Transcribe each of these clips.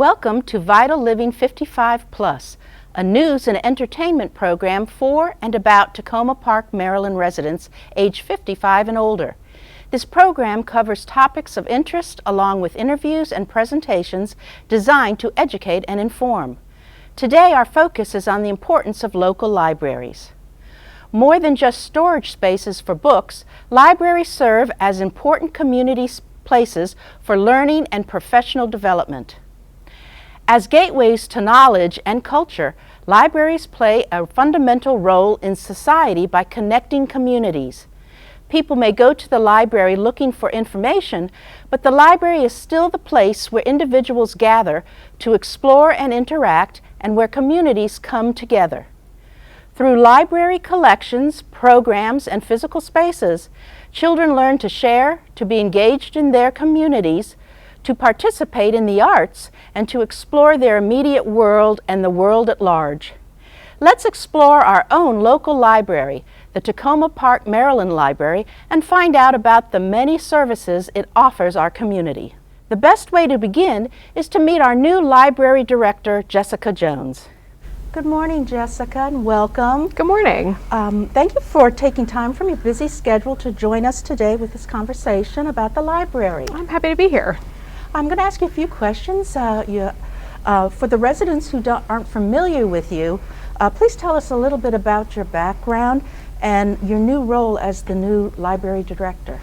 Welcome to Vital Living 55 Plus, a news and entertainment program for and about Takoma Park, Maryland residents age 55 and older. This program covers topics of interest along with interviews and presentations designed to educate and inform. Today our focus is on the importance of local libraries. More than just storage spaces for books, libraries serve as important community places for learning and professional development. As gateways to knowledge and culture, libraries play a fundamental role in society by connecting communities. People may go to the library looking for information, but the library is still the place where individuals gather to explore and interact and where communities come together. Through library collections, programs, and physical spaces, children learn to share, to be engaged in their communities, to participate in the arts, and to explore their immediate world and the world at large. Let's explore our own local library, the Takoma Park, Maryland Library, and find out about the many services it offers our community. The best way to begin is to meet our new library director, Jessica Jones. Good morning, Jessica, and welcome. Good morning. Thank you for taking time from your busy schedule to join us today with this conversation about the library. I'm happy to be here. I'm going to ask you a few questions. For the residents who aren't familiar with you, please tell us a little bit about your background and your new role as the new library director.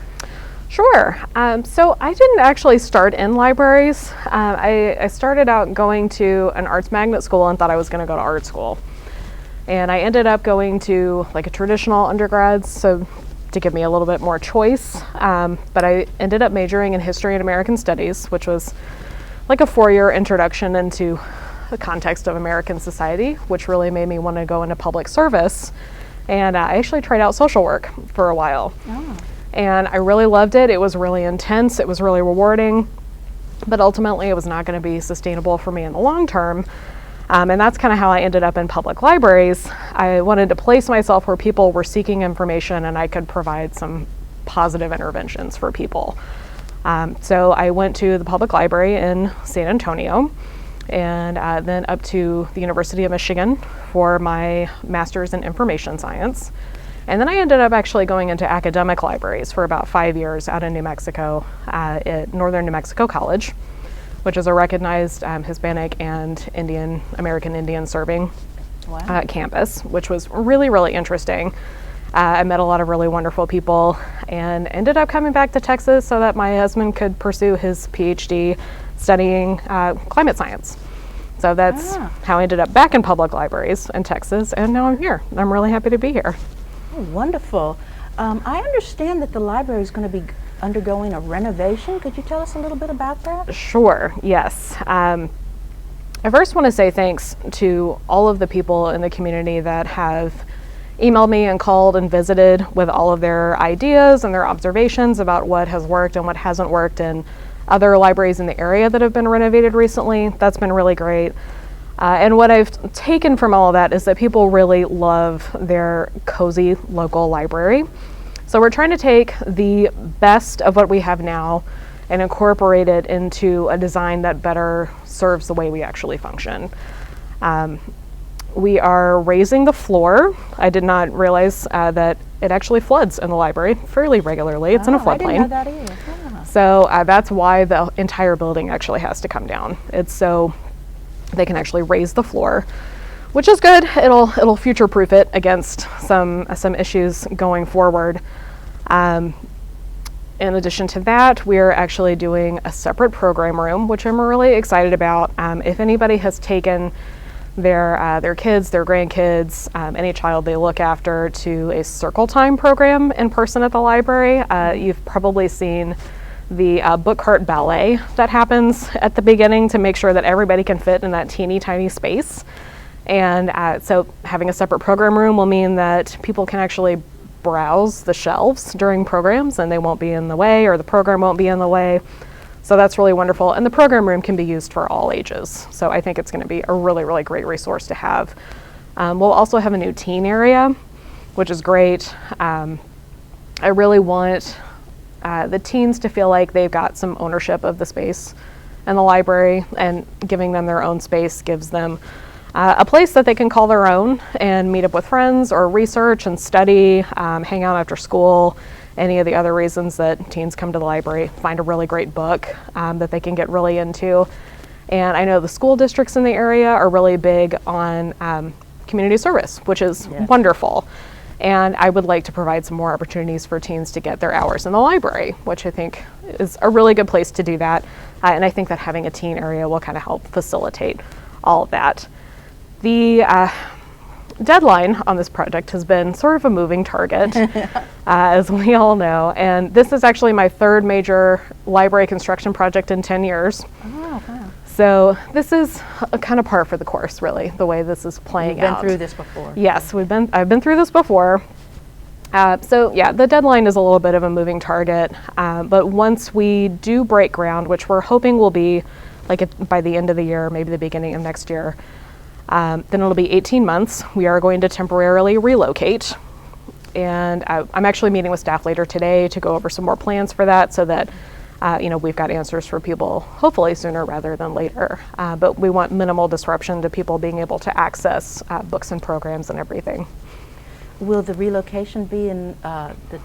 Sure. So I didn't actually start in libraries. I started out going to an arts magnet school and thought I was going to go to art school. And I ended up going to like a traditional undergrad, so to give me a little bit more choice. But I ended up majoring in history and American studies, which was like a 4-year introduction into the context of American society, which really made me want to go into public service. And I actually tried out social work for a while. Oh. And I really loved it. It was really intense. It was really rewarding. But ultimately, it was not going to be sustainable for me in the long term. And that's kind of how I ended up in public libraries. I wanted to place myself where people were seeking information and I could provide some positive interventions for people. So I went to the public library in San Antonio and then up to the University of Michigan for my master's in information science. And then I ended up actually going into academic libraries for about 5 years out in New Mexico at Northern New Mexico College, which is a recognized Hispanic and American Indian serving campus, which was really, really interesting. I met a lot of really wonderful people and ended up coming back to Texas so that my husband could pursue his PhD studying climate science. So that's how I ended up back in public libraries in Texas, and now I'm here. I'm really happy to be here. Oh, wonderful. I understand that the library is going to be undergoing a renovation. Could you tell us a little bit about that? Sure, yes. I first want to say thanks to all of the people in the community that have emailed me and called and visited with all of their ideas and their observations about what has worked and what hasn't worked in other libraries in the area that have been renovated recently. That's been really great. And what I've taken from all of that is that people really love their cozy local library. So we're trying to take the best of what we have now and incorporate it into a design that better serves the way we actually function. We are raising the floor. I did not realize that it actually floods in the library fairly regularly. It's in a floodplain. I didn't know that either. Yeah. So that's why the entire building actually has to come down. It's so they can actually raise the floor, which is good. It'll future-proof it against some issues going forward. In addition to that, we're actually doing a separate program room, which I'm really excited about. If anybody has taken their kids, their grandkids, any child they look after to a circle time program in person at the library, you've probably seen the book cart ballet that happens at the beginning to make sure that everybody can fit in that teeny tiny space. And so having a separate program room will mean that people can actually browse the shelves during programs and they won't be in the way, or the program won't be in the way. So that's really wonderful. And the program room can be used for all ages. So I think it's going to be a really, really great resource to have. We'll also have a new teen area, which is great. I really want the teens to feel like they've got some ownership of the space in the library, and giving them their own space gives them a place that they can call their own and meet up with friends or research and study, hang out after school, any of the other reasons that teens come to the library, find a really great book that they can get really into. And I know the school districts in the area are really big on community service, which is wonderful. And I would like to provide some more opportunities for teens to get their hours in the library, which I think is a really good place to do that. And I think that having a teen area will kind of help facilitate all of that. The deadline on this project has been sort of a moving target, as we all know. And this is actually my third major library construction project in 10 years. Oh, wow. So this is a kind of par for the course, really, the way this is playing out. You've been through this before. Yes, I've been through this before. So yeah, the deadline is a little bit of a moving target, but once we do break ground, which we're hoping will be by the end of the year, maybe the beginning of next year, then it'll be 18 months. We are going to temporarily relocate. And I'm actually meeting with staff later today to go over some more plans for that so that we've got answers for people hopefully sooner rather than later. But we want minimal disruption to people being able to access books and programs and everything. Will the relocation be in the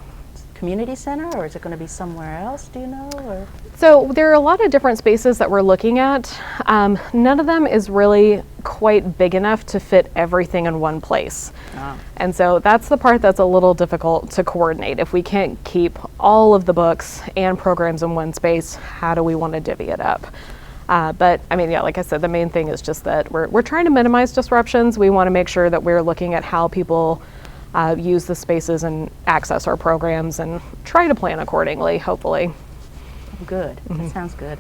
community center, or is it going to be somewhere else, do you know? Or? So there are a lot of different spaces that we're looking at. None of them is really quite big enough to fit everything in one place. Oh. And so that's the part that's a little difficult to coordinate. If we can't keep all of the books and programs in one space, how do we want to divvy it up? But I mean, yeah, like I said, the main thing is just that we're trying to minimize disruptions. We want to make sure that we're looking at how people use the spaces and access our programs and try to plan accordingly, hopefully. Good. That sounds good.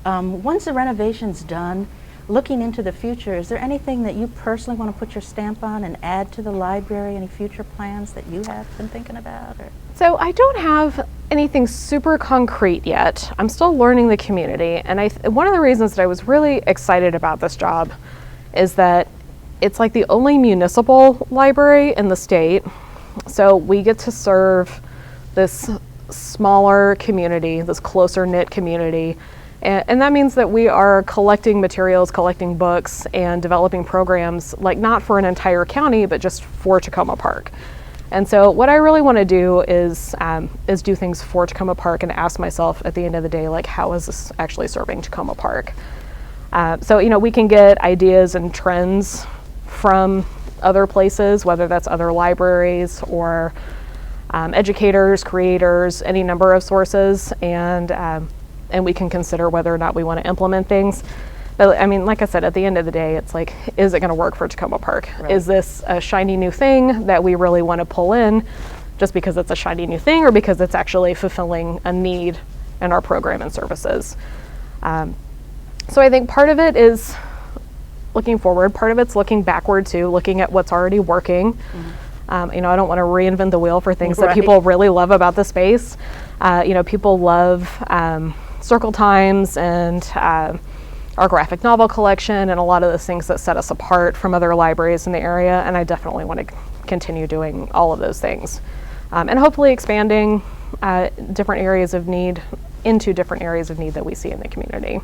Once the renovation's done, looking into the future, is there anything that you personally want to put your stamp on and add to the library? Any future plans that you have been thinking about? Or? So I don't have anything super concrete yet. I'm still learning the community, and one of the reasons that I was really excited about this job is that it's like the only municipal library in the state. So we get to serve this smaller community, this closer knit community. And that means that we are collecting materials, collecting books, and developing programs, like not for an entire county, but just for Takoma Park. And so what I really want to do is do things for Takoma Park and ask myself at the end of the day, like, how is this actually serving Takoma Park? So, we can get ideas and trends from other places, whether that's other libraries or educators, creators, any number of sources, and we can consider whether or not we want to implement things. But I mean, like I said, at the end of the day, it's like, is it going to work for Takoma Park? Right. Is this a shiny new thing that we really want to pull in just because it's a shiny new thing, or because it's actually fulfilling a need in our program and services? So I think part of it is looking forward, part of it's looking backward too, looking at what's already working. Mm-hmm. I don't want to reinvent the wheel for things that people really love about the space. People love circle times and our graphic novel collection and a lot of those things that set us apart from other libraries in the area, and I definitely want to continue doing all of those things. And hopefully expanding different areas of need into different areas of need that we see in the community.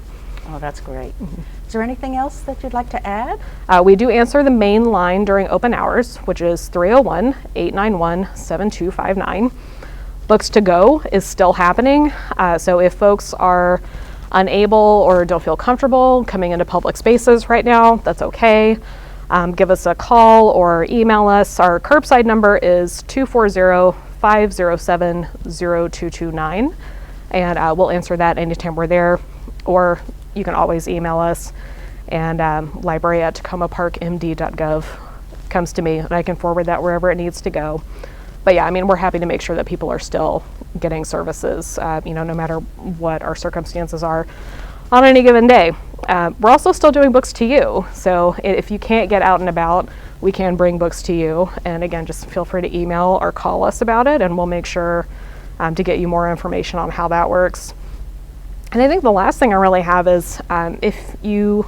Oh, that's great. Mm-hmm. Is there anything else that you'd like to add? We do answer the main line during open hours, which is 301-891-7259. Books to Go is still happening. So if folks are unable or don't feel comfortable coming into public spaces right now, that's okay. Give us a call or email us. Our curbside number is 240-507-0229. And we'll answer that anytime we're there. Or you can always email us, and library@tacomaparkmd.gov comes to me, and I can forward that wherever it needs to go. But yeah, I mean, we're happy to make sure that people are still getting services, no matter what our circumstances are on any given day. We're also still doing books to you. So if you can't get out and about, we can bring books to you. And again, just feel free to email or call us about it, and we'll make sure to get you more information on how that works. And I think the last thing I really have is if you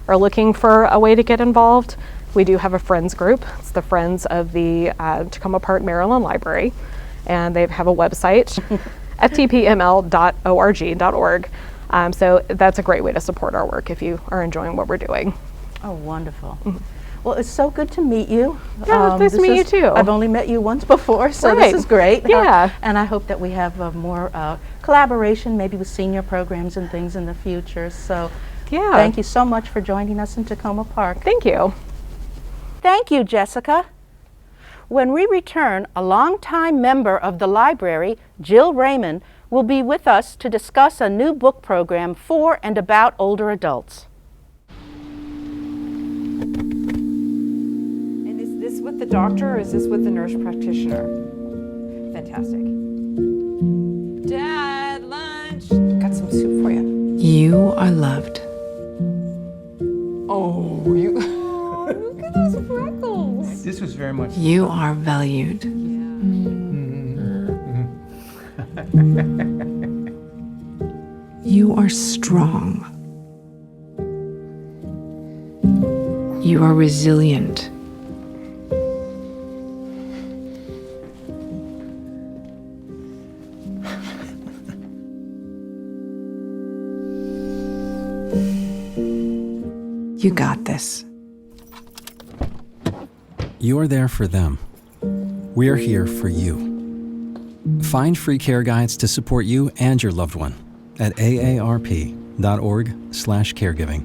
are looking for a way to get involved, we do have a Friends group. It's the Friends of the Takoma Park, Maryland Library, and they have a website, ftpml.org. So that's a great way to support our work if you are enjoying what we're doing. Oh, wonderful. Well, it's so good to meet you. Yeah, it's nice to meet you too. I've only met you once before, so Right. this is great. Yeah. And I hope that we have more collaboration, maybe with senior programs and things in the future. So Yeah. thank you so much for joining us in Takoma Park. Thank you. Thank you, Jessica. When we return, a longtime member of the library, Jill Raymond, will be with us to discuss a new book program for and about older adults. And is this with the doctor or is this with the nurse practitioner? Fantastic. Dad, lunch. Got some soup for you. You are loved. Oh, you. Look at those freckles. This was very much. You are valued. You are strong. You are resilient. You got this. You're there for them. We're here for you. Find free care guides to support you and your loved one at aarp.org/caregiving.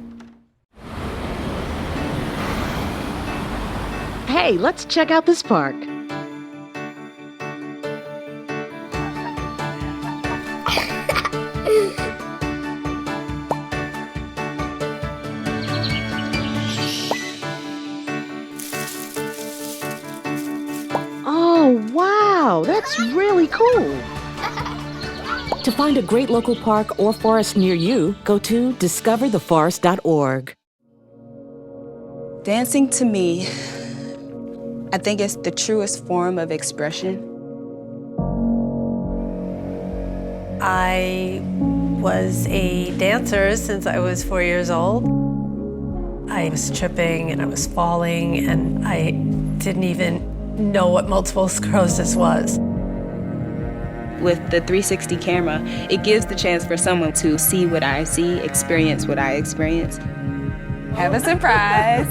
Hey, let's check out this park. Oh, wow, that's really cool. To find a great local park or forest near you, go to discovertheforest.org. Dancing to me, I think it's the truest form of expression. I was a dancer since I was 4 years old. I was tripping and I was falling and I didn't even know what multiple sclerosis was. With the 360 camera, it gives the chance for someone to see what I see, experience what I experience. Have a surprise.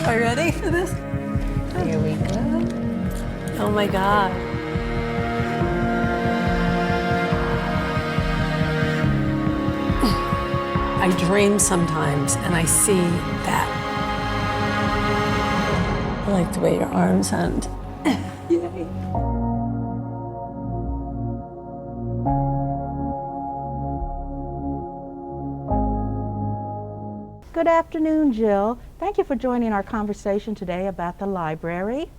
Are you ready for this? Here we go. Oh my God. I dream sometimes and I see that. I like the way your arms end. Yay. Good afternoon, Jill. Thank you for joining our conversation today about the library.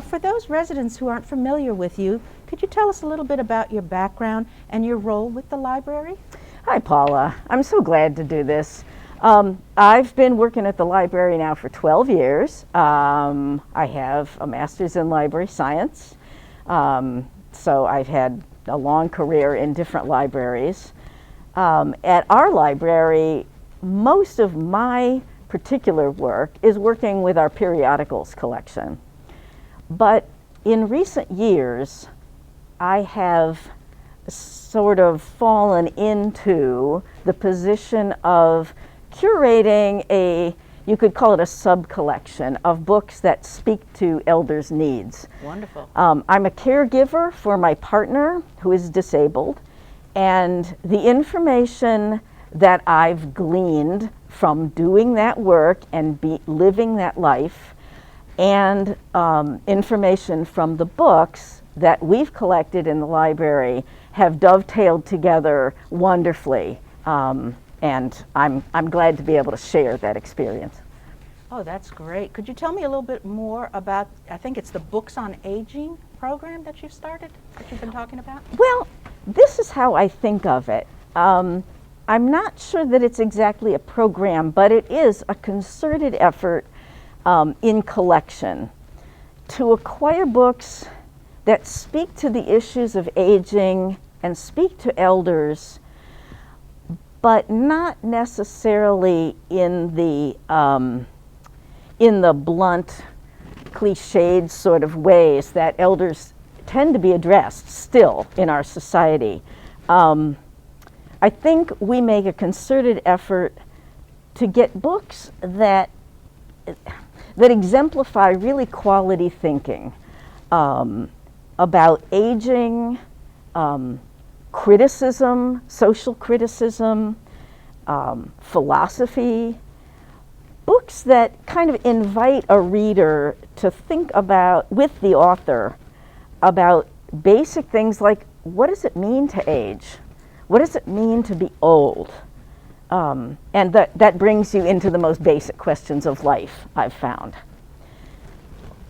For those residents who aren't familiar with you, could you tell us a little bit about your background and your role with the library? Hi, Paula. I'm so glad to do this. I've been working at the library now for 12 years. I have a master's in library science, so I've had a long career in different libraries. At our library, most of my particular work is working with our periodicals collection. But in recent years, I have sort of fallen into the position of curating you could call it a sub-collection of books that speak to elders' needs. Wonderful. I'm a caregiver for my partner who is disabled, and the information that I've gleaned from doing that work and living that life, and information from the books that we've collected in the library have dovetailed together wonderfully, and I'm glad to be able to share that experience. Oh, that's great. Could you tell me a little bit more about, I think it's the Books on Aging program that you've started, that you've been talking about? Well, this is how I think of it. I'm not sure that it's exactly a program, but it is a concerted effort in collection to acquire books that speak to the issues of aging and speak to elders, but not necessarily in the blunt, cliched sort of ways that elders tend to be addressed still in our society. I think we make a concerted effort to get books that exemplify really quality thinking about aging, criticism, social criticism, philosophy, books that kind of invite a reader to think about, with the author, about basic things like, what does it mean to age? What does it mean to be old? And that brings you into the most basic questions of life, I've found.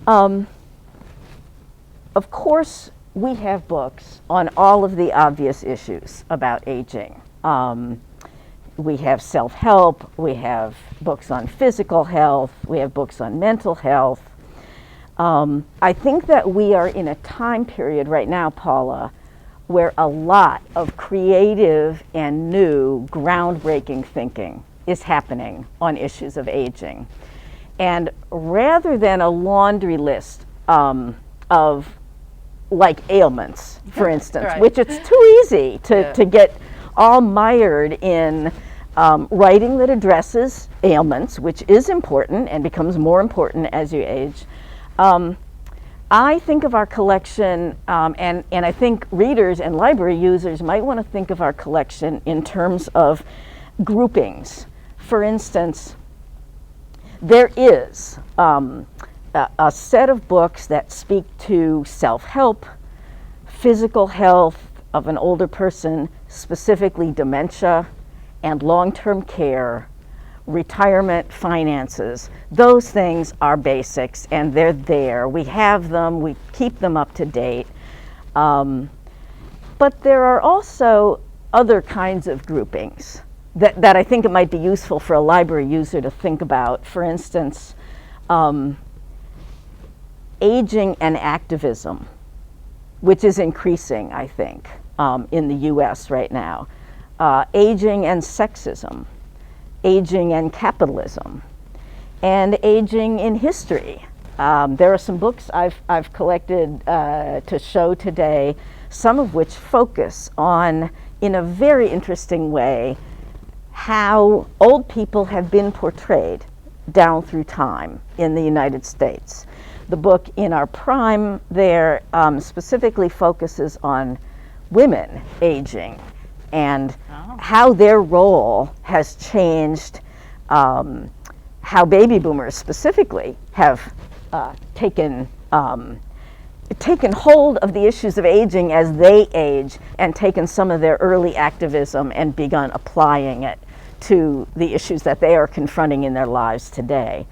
Of course, we have books on all of the obvious issues about aging. We have self-help, we have books on physical health, we have books on mental health. I think that we are in a time period right now, Paula, where a lot of creative and new groundbreaking thinking is happening on issues of aging. And rather than a laundry list of like ailments, for instance, Right. which it's too easy to get all mired in writing that addresses ailments, which is important and becomes more important as you age. I think of our collection, and I think readers and library users might want to think of our collection in terms of groupings. For instance, there is a set of books that speak to self-help, physical health of an older person, specifically dementia and long-term care, retirement finances. Those things are basics and they're there. We have them, we keep them up to date. But there are also other kinds of groupings that I think it might be useful for a library user to think about. For instance, aging and activism, which is increasing, I think, in the US right now. Aging and sexism, aging and capitalism, and aging in history. There are some books I've collected to show today, some of which focus on, in a very interesting way, how old people have been portrayed down through time in the United States. The book In Our Prime there specifically focuses on women aging and how their role has changed, how baby boomers specifically have taken hold of the issues of aging as they age and taken some of their early activism and begun applying it to the issues that they are confronting in their lives today.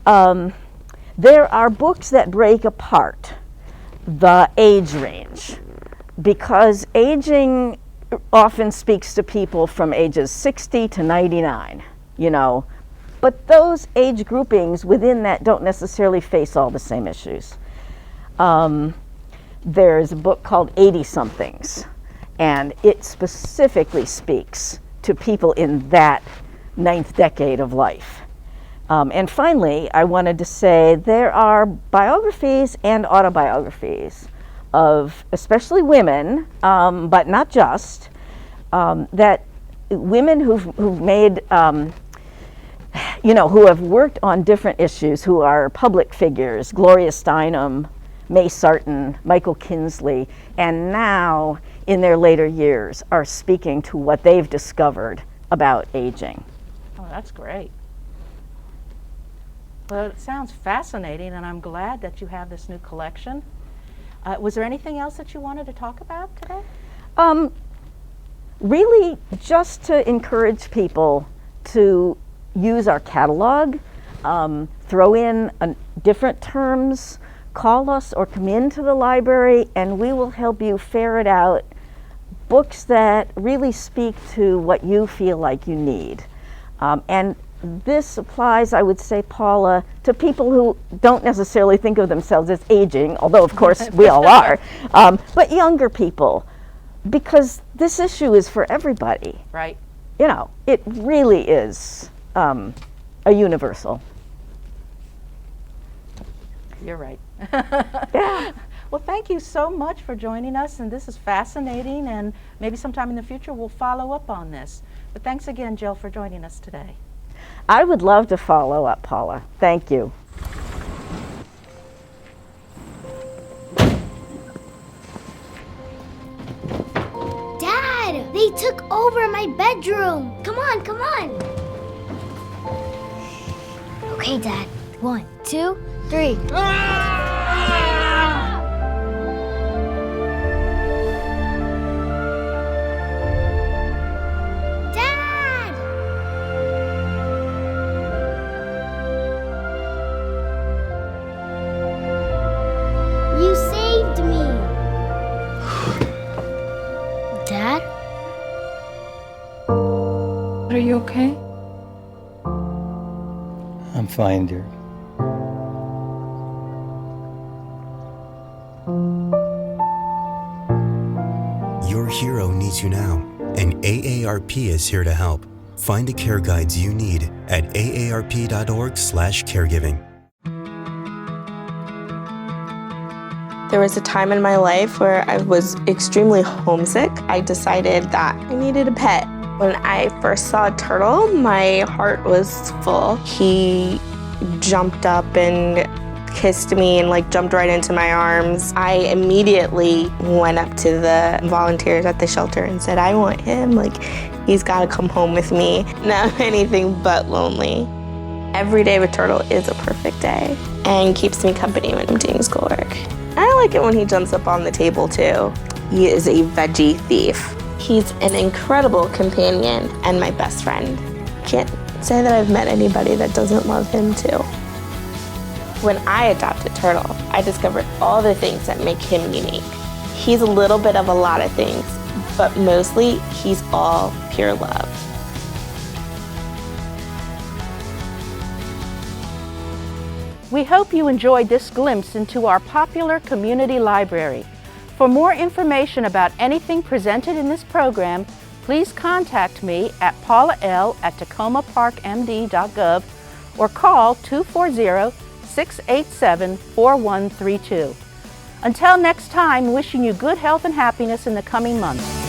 There are books that break apart the age range, because aging often speaks to people from ages 60 to 99, you know, but those age groupings within that don't necessarily face all the same issues. There's a book called 80-somethings, and it specifically speaks to people in that 9th decade of life. And finally, I wanted to say there are biographies and autobiographies of especially women, but not just, that women who've made, who have worked on different issues, who are public figures, Gloria Steinem, May Sarton, Michael Kinsley, and now in their later years are speaking to what they've discovered about aging. Oh, that's great. Well, it sounds fascinating, and I'm glad that you have this new collection. Was there anything else that you wanted to talk about today? Really just to encourage people to use our catalog, throw in different terms, call us or come into the library, and we will help you ferret out books that really speak to what you feel like you need. And this applies, I would say, Paula, to people who don't necessarily think of themselves as aging, although of course we all are, but younger people, because this issue is for everybody. Right. You know, it really is a universal. You're right. Yeah. Well, thank you so much for joining us, and this is fascinating, and maybe sometime in the future we'll follow up on this. But thanks again, Jill, for joining us today. I would love to follow up, Paula. Thank you. Dad, they took over my bedroom. Come on, come on. Okay, Dad. 1, 2, 3. Dad! You saved me. Dad? Are you okay? I'm fine, dear. Your hero needs you now, and AARP is here to help. Find the care guides you need at aarp.org/caregiving. There was a time in my life where I was extremely homesick. I decided that I needed a pet. When I first saw a turtle, my heart was full. He jumped up and kissed me and jumped right into my arms. I immediately went up to the volunteers at the shelter and said, I want him. He's got to come home with me. Now I'm anything but lonely. Every day with Turtle is a perfect day and keeps me company when I'm doing schoolwork. I like it when he jumps up on the table too. He is a veggie thief. He's an incredible companion and my best friend. Can't say that I've met anybody that doesn't love him too. When I adopted Turtle, I discovered all the things that make him unique. He's a little bit of a lot of things, but mostly he's all pure love. We hope you enjoyed this glimpse into our popular community library. For more information about anything presented in this program, please contact me at paulaL@tacomaparkmd.gov or call 240-687-4132. Until next time, wishing you good health and happiness in the coming months.